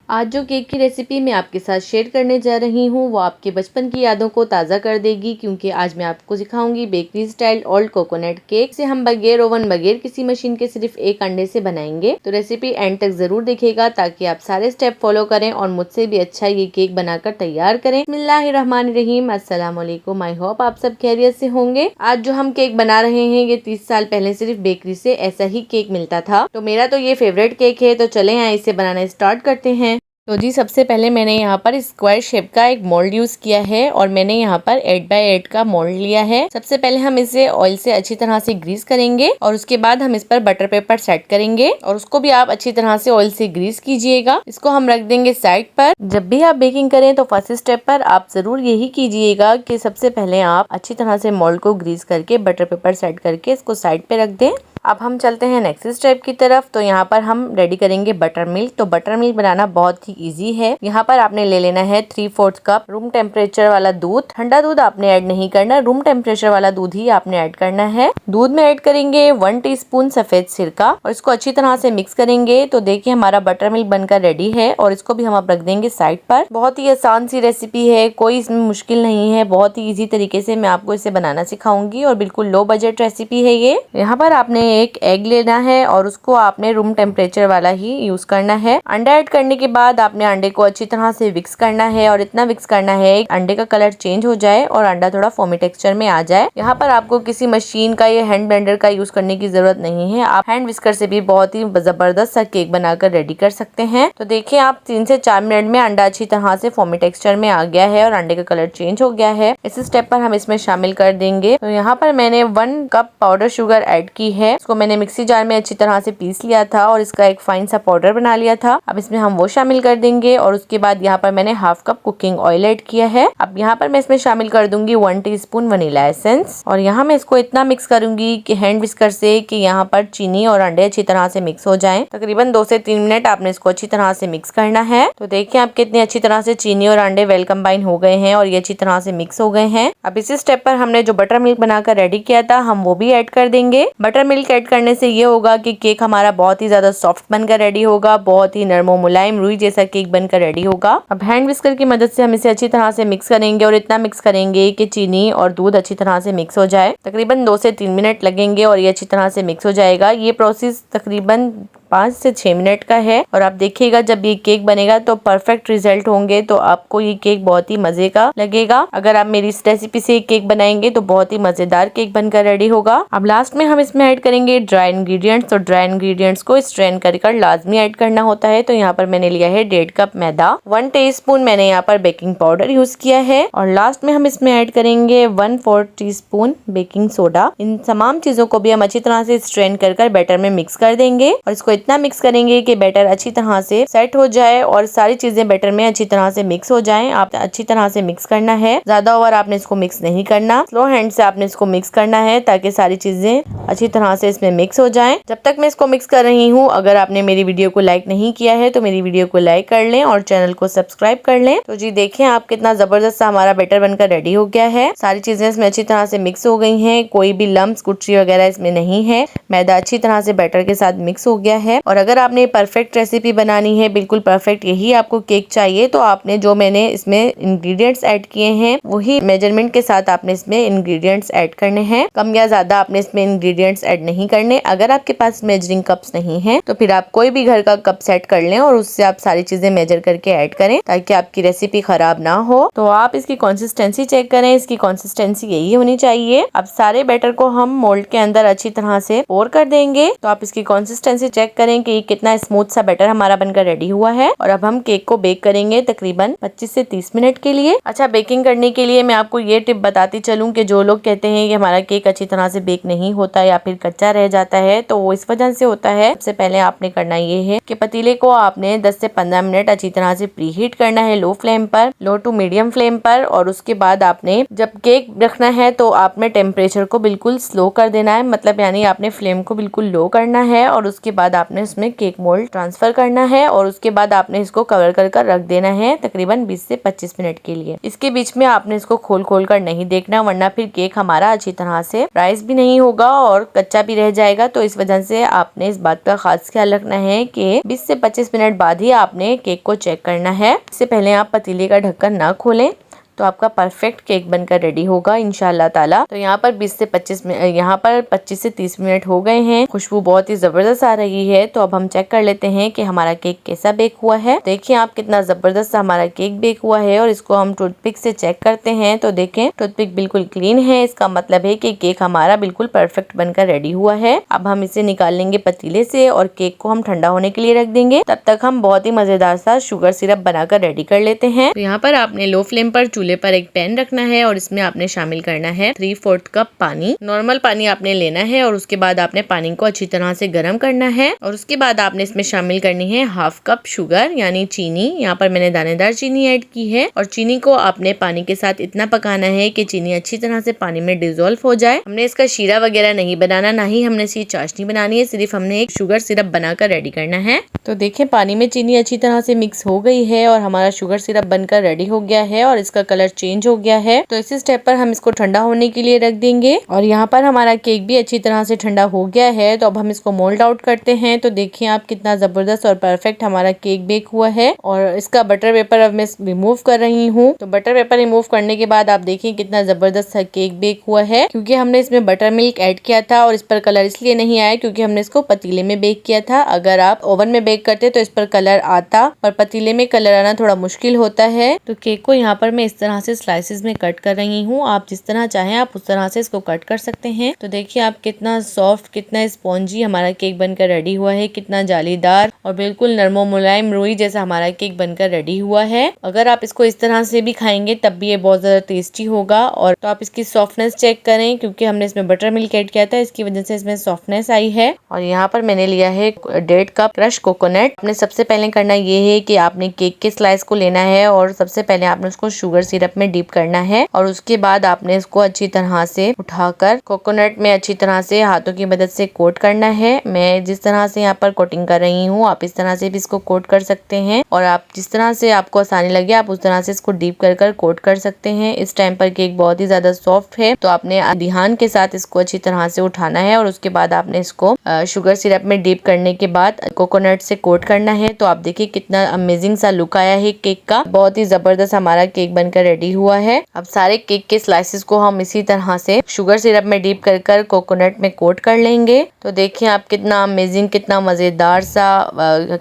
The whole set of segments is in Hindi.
आज जो केक की रेसिपी मैं आपके साथ शेयर करने जा रही हूँ वो आपके बचपन की यादों को ताज़ा कर देगी, क्योंकि आज मैं आपको सिखाऊंगी bakery style old coconut cake से हम बगैर ओवन बगैर किसी मशीन के सिर्फ एक अंडे से बनाएंगे। तो रेसिपी एंड तक जरूर देखिएगा ताकि आप सारे स्टेप फॉलो करें और मुझसे भी अच्छा ये केक बनाकर तैयार करें। बिस्मिल्लाहिर्रहमानिर्रहीम, अस्सलाम वालेकुम। आई होप आप सब खैरियत से होंगे। आज जो हम केक बना रहे हैं ये 30 साल पहले सिर्फ बेकरी से ऐसा ही केक मिलता था, तो मेरा तो ये फेवरेट केक है। तो चले यहाँ इसे बनाना स्टार्ट करते हैं। तो जी सबसे पहले मैंने यहाँ पर स्क्वायर शेप का एक मोल्ड यूज किया है और मैंने यहाँ पर 8x8 का मोल्ड लिया है। सबसे पहले हम इसे ऑयल से अच्छी तरह से ग्रीस करेंगे और उसके बाद हम इस पर बटर पेपर सेट करेंगे और उसको भी आप अच्छी तरह से ऑयल से ग्रीस कीजिएगा। इसको हम रख देंगे साइड पर। जब भी आप बेकिंग करें तो फर्स्ट स्टेप पर आप जरूर यही कीजिएगा कि सबसे पहले आप अच्छी तरह से मोल्ड को ग्रीस करके बटर पेपर सेट करके इसको साइड पे रख दें। अब हम चलते हैं नेक्स्ट स्टेप की तरफ। तो यहाँ पर हम रेडी करेंगे बटर मिल्क। तो बटर मिल्क बनाना बहुत ही इजी है। यहाँ पर आपने ले लेना है 3/4 कप रूम टेम्परेचर वाला दूध। ठंडा दूध आपने ऐड नहीं करना, रूम टेम्परेचर वाला दूध ही आपने ऐड करना है। दूध में ऐड करेंगे 1 टीस्पून सफेद सिरका और इसको अच्छी तरह से मिक्स करेंगे। तो देखिए हमारा बटर मिल्क बनकर रेडी है और इसको भी हम अब रख देंगे साइड पर। बहुत ही आसान सी रेसिपी है, कोई इसमें मुश्किल नहीं है। बहुत ही इजी तरीके से मैं आपको इसे बनाना सिखाऊंगी और बिल्कुल लो बजट रेसिपी है ये। यहाँ पर आपने एक एग लेना है और उसको आपने रूम टेम्परेचर वाला ही यूज करना है। अंडा ऐड करने के बाद आपने अंडे को अच्छी तरह से विक्स करना है और इतना विक्स करना है अंडे का कलर चेंज हो जाए और अंडा थोड़ा फोमी टेक्सचर में आ जाए। यहाँ पर आपको किसी मशीन का या हैंड ब्लेंडर का यूज करने की जरूरत नहीं है। आप हैंड विस्कर से भी बहुत ही जबरदस्त सा केक बनाकर रेडी कर सकते हैं। तो देखिए आप 3 से 4 मिनट में अंडा अच्छी तरह से फोमी टेक्सचर में आ गया है और अंडे का कलर चेंज हो गया है। इस स्टेप पर हम इसमें शामिल कर देंगे। तो यहाँ पर मैंने 1 कप पाउडर शुगर ऐड की है। इसको मैंने मिक्सी जार में अच्छी तरह से पीस लिया था और इसका एक फाइन सा पाउडर बना लिया था। अब इसमें हम वो शामिल कर देंगे और उसके बाद यहाँ पर मैंने 1/2 कप कुकिंग ऑयल ऐड किया है। अब यहाँ पर मैं इसमें शामिल कर दूंगी 1 टीस्पून वनीला एसेंस और यहाँ मैं इसको इतना मिक्स करूंगी कि हैंड विस्कर से कि यहाँ पर चीनी और अंडे अच्छी तरह से मिक्स हो जाएं। तकरीबन 2 से 3 मिनट आपने इसको अच्छी तरह से मिक्स करना है। तो देखिए आप कितनी अच्छी तरह से चीनी और अंडे वेल कंबाइन हो गए हैं और ये अच्छी तरह से मिक्स हो गए हैं। अब इसी स्टेप पर हमने जो बटर मिल्क बनाकर रेडी किया था हम वो भी ऐड कर देंगे। बटर मिल्क ऐड करने से ये होगा कि केक हमारा बहुत ही ज्यादा सॉफ्ट बनकर रेडी होगा, बहुत ही नरम मुलायम रुई जैसा केक बनकर रेडी होगा। अब हैंड विस्कर की मदद से हम इसे अच्छी तरह से मिक्स करेंगे और इतना मिक्स करेंगे कि चीनी और दूध अच्छी तरह से मिक्स हो जाए। तकरीबन 2 से 3 मिनट लगेंगे और ये अच्छी तरह से मिक्स हो जाएगा। ये प्रोसेस तकरीबन 5 से 6 मिनट का है और आप देखिएगा जब ये केक बनेगा तो परफेक्ट रिजल्ट होंगे। तो आपको ये केक बहुत ही मजे का लगेगा। अगर आप मेरी इस रेसिपी से केक बनाएंगे तो बहुत ही मजेदार केक बनकर रेडी होगा। अब लास्ट में हम इसमें ऐड करेंगे ड्राई इंग्रेडिएंट्स। तो ड्राई इंग्रेडिएंट्स को स्ट्रेन कर लाजमी ऐड करना होता है। तो यहाँ पर मैंने लिया है 1.5 कप मैदा, 1 टीस्पून मैंने यहाँ पर बेकिंग पाउडर यूज किया है और लास्ट में हम इसमें ऐड करेंगे 1/4 टीस्पून बेकिंग सोडा। इन तमाम चीजों को भी हम अच्छी तरह से स्ट्रेन कर बैटर में मिक्स कर देंगे और इसको इतना मिक्स करेंगे कि बैटर अच्छी तरह से सेट हो जाए और सारी चीजें बैटर में अच्छी तरह से मिक्स हो जाएं। आप अच्छी तरह से मिक्स करना है, ज्यादा ओवर आपने इसको मिक्स नहीं करना, स्लो हैंड से आपने इसको मिक्स करना है ताकि सारी चीजें अच्छी तरह से इसमें मिक्स हो जाएं। जब तक मैं इसको मिक्स कर रही हूँ अगर आपने मेरी वीडियो को लाइक नहीं किया है तो मेरी वीडियो को लाइक कर लें और चैनल को सब्सक्राइब कर लें। तो जी देखें आप कितना जबरदस्त सा हमारा बैटर बनकर रेडी हो गया है। सारी चीजें इसमें अच्छी तरह से मिक्स हो गई हैं, कोई भी लम्स गुठली वगैरह इसमें नहीं है। मैदा अच्छी तरह से बैटर के साथ मिक्स हो गया है। और अगर आपने परफेक्ट रेसिपी बनानी है, बिल्कुल परफेक्ट यही आपको केक चाहिए, तो आपने जो मैंने इसमें इंग्रेडिएंट्स ऐड किए हैं वही मेजरमेंट के साथ आपने इसमें इंग्रेडिएंट्स ऐड करने हैं। कम या ज्यादा आपने इसमें इंग्रेडिएंट्स ऐड नहीं करने। अगर आपके पास मेजरिंग कप्स नहीं है तो फिर आप कोई भी घर का कप सेट कर लें और उससे आप सारी चीजें मेजर करके ऐड करें ताकि आपकी रेसिपी खराब ना हो। तो आप इसकी कंसिस्टेंसी चेक करें, इसकी कंसिस्टेंसी यही होनी चाहिए। अब सारे बैटर को हम मोल्ड के अंदर अच्छी तरह से पोर कर देंगे। तो आप इसकी कंसिस्टेंसी चेक करें कि कितना स्मूथ सा बैटर हमारा बनकर रेडी हुआ है। और अब हम केक को बेक करेंगे तकरीबन 25 से 30 मिनट के लिए। अच्छा, बेकिंग करने के लिए मैं आपको ये टिप बताती चलूं कि जो लोग कहते हैं कि हमारा केक अच्छी तरह से बेक नहीं होता या फिर कच्चा रह जाता है तो वो इस वजह से होता है। सबसे पहले आपने करना ये है कि पतीले को आपने 10 से 15 मिनट अच्छी तरह से प्री हीट करना है, लो फ्लेम पर, लो टू मीडियम फ्लेम पर। और उसके बाद आपने जब केक रखना है तो आपने टेम्परेचर को बिल्कुल स्लो कर देना है, मतलब यानी आपने फ्लेम को बिल्कुल लो करना है और उसके बाद आपने उसमें केक मोल्ड ट्रांसफर करना है और उसके बाद आपने इसको कवर कर रख देना है तकरीबन 20 से 25 मिनट के लिए। इसके बीच में आपने इसको खोल कर नहीं देखना, वरना फिर केक हमारा अच्छी तरह से राइस भी नहीं होगा और कच्चा भी रह जाएगा। तो इस वजह से आपने इस बात का खास ख्याल रखना है कि 20 से 25 मिनट बाद ही आपने केक को चेक करना है। इससे पहले आप पतीले का ढक्कन ना खोलें तो आपका परफेक्ट केक बनकर रेडी होगा इंशाल्लाह ताला। तो यहाँ पर 20 से 25 मिनट, यहाँ पर 25 से 30 मिनट हो गए हैं। खुशबू बहुत ही जबरदस्त आ रही है। तो अब हम चेक कर लेते हैं कि हमारा केक कैसा बेक हुआ है। देखिए आप कितना जबरदस्त हमारा केक बेक हुआ है और इसको हम टूथपिक से चेक करते हैं। तो देखें टूथपिक बिल्कुल क्लीन है, इसका मतलब है कि केक हमारा बिल्कुल परफेक्ट बनकर रेडी हुआ है। अब हम इसे निकाल लेंगे पतीले से और केक को हम ठंडा होने के लिए रख देंगे। तब तक हम बहुत ही मजेदार सा शुगर सिरप बनाकर रेडी कर लेते हैं। तो यहाँ पर आपने लो फ्लेम पर चूल्हे पर एक पैन रखना है और इसमें आपने शामिल करना है 3/4 कप पानी। नॉर्मल पानी आपने लेना है और उसके बाद आपने पानी को अच्छी तरह से गर्म करना है और उसके बाद आपने इसमें शामिल करनी है 1/2 कप शुगर यानी चीनी। यहाँ पर मैंने दानेदार चीनी ऐड की है और चीनी को आपने पानी के साथ इतना पकाना है कि चीनी अच्छी तरह से पानी में डिजोल्व हो जाए। हमने इसका शीरा वगैरह नहीं बनाना, ना ही हमने इसकी चाशनी बनानी है, सिर्फ हमने एक शुगर सिरप बनाकर रेडी करना है। तो देखें पानी में चीनी अच्छी तरह से मिक्स हो गई है और हमारा शुगर सिरप बनकर रेडी हो गया है और इसका कलर चेंज हो गया है। तो इसी स्टेप पर हम इसको ठंडा होने के लिए रख देंगे और यहाँ पर हमारा केक भी अच्छी तरह से ठंडा हो गया है। तो अब हम इसको मोल्ड आउट करते हैं। तो देखिए आप कितना जबरदस्त और परफेक्ट हमारा केक बेक हुआ है और इसका बटर पेपर अब मैं रिमूव कर रही हूँ। तो बटर पेपर रिमूव करने के बाद आप देखिए कितना जबरदस्त केक बेक हुआ है, क्योंकि हमने इसमें बटर मिल्क ऐड किया था और इस पर कलर इसलिए नहीं आया क्योंकि हमने इसको पतीले में बेक किया था। अगर आप ओवन में बेक करते तो इस पर कलर आता, पर पतीले में कलर आना थोड़ा मुश्किल होता है। तो केक को यहाँ पर मैं इस तरह से स्लाइसेस में कट कर रही हूँ। आप जिस तरह चाहें आप उस तरह से इसको कट कर सकते हैं। तो देखिए आप कितना सॉफ्ट, कितना स्पॉन्जी हमारा केक बनकर रेडी हुआ है, कितना जालीदार और बिल्कुल नरमो मुलायम रुई जैसा हमारा केक बनकर रेडी हुआ है। अगर आप इसको इस तरह से भी खाएंगे तब भी ये बहुत ज्यादा टेस्टी होगा। और तो आप इसकी सॉफ्टनेस चेक करें, क्योंकि हमने इसमें बटर मिल्क ऐड किया था, इसकी वजह से इसमें सॉफ्टनेस आई है। और यहाँ पर मैंने लिया है 1.5 कप क्रश कोकोनट। आपने सबसे पहले करना ये है कि आपने केक के स्लाइस को लेना है और सबसे पहले आपने उसको शुगर सिरप में डिप करना है और उसके बाद आपने इसको अच्छी तरह से उठाकर कोकोनट में अच्छी तरह से हाथों की मदद से कोट करना है। मैं जिस तरह से यहाँ पर कोटिंग कर रही हूँ आप इस तरह से भी इसको कोट कर सकते हैं और आप जिस तरह से आपको आसानी लगे आप उस तरह से इसको डीप कर कोट कर सकते हैं। इस टाइम पर केक बहुत ही ज्यादा सॉफ्ट है, तो आपने ध्यान के साथ इसको अच्छी तरह से उठाना है और उसके बाद आपने इसको शुगर सिरप में डीप करने के बाद कोकोनट से कोट करना है। तो आप देखिए कितना अमेजिंग सा लुक आया है केक का, बहुत ही जबरदस्त हमारा केक बनकर रेडी हुआ है। अब सारे केक के स्लाइसेस को हम इसी तरह से शुगर सिरप में डीप कर कोकोनट में कोट कर लेंगे। तो देखिए आप कितना अमेजिंग, कितना मजेदार सा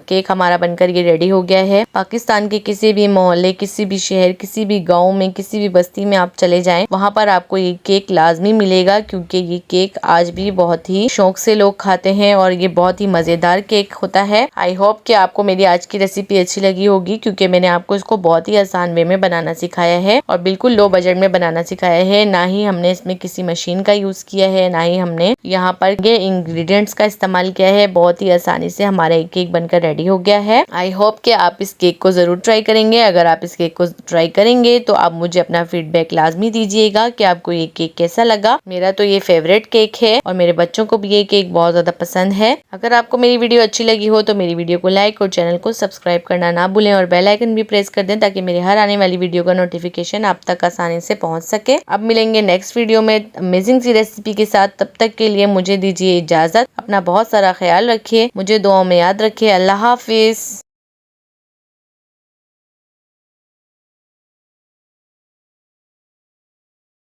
केक हमारा बनकर ये रेडी हो गया है। पाकिस्तान के किसी भी मोहल्ले, किसी भी शहर, किसी भी गांव में, किसी भी बस्ती में आप चले जाएं, वहां पर आपको ये केक लाजमी मिलेगा, क्योंकि ये केक आज भी बहुत ही शौक से लोग खाते हैं और ये बहुत ही मजेदार केक होता है। आई होप कि आपको मेरी आज की रेसिपी अच्छी लगी होगी, क्योंकि मैंने आपको इसको बहुत ही आसान वे में बनाना सिखाया है और बिल्कुल लो बजट में बनाना सिखाया है। ना ही हमने इसमें किसी मशीन का यूज किया है, ना ही हमने यहाँ पर ये इंग्रेडिएंट्स का इस्तेमाल किया है। बहुत ही आसानी से हमारा एक केक बनकर रेडी हो गया है। आई होप कि आप इस केक को जरूर ट्राई करेंगे। अगर आप इस केक को ट्राई करेंगे तो आप मुझे अपना फीडबैक लाजमी दीजिएगा कि आपको ये केक कैसा लगा। मेरा तो ये फेवरेट केक है और मेरे बच्चों को भी ये केक बहुत ज्यादा पसंद है। अगर आपको मेरी वीडियो अच्छी लगी हो तो मेरी वीडियो को लाइक और चैनल को सब्सक्राइब करना ना भूलें और बेल आइकन भी प्रेस कर दें, ताकि मेरे हर आने वाली वीडियो का नोटिफिकेशन आप तक आसानी से पहुंच सके। अब मिलेंगे नेक्स्ट वीडियो में अमेजिंग सी रेसिपी के साथ। तब तक के लिए मुझे दीजिए इजाजत। अपना बहुत सारा ख्याल रखिए, मुझे दुआओं में याद रखिए। अल्लाह हाफिज।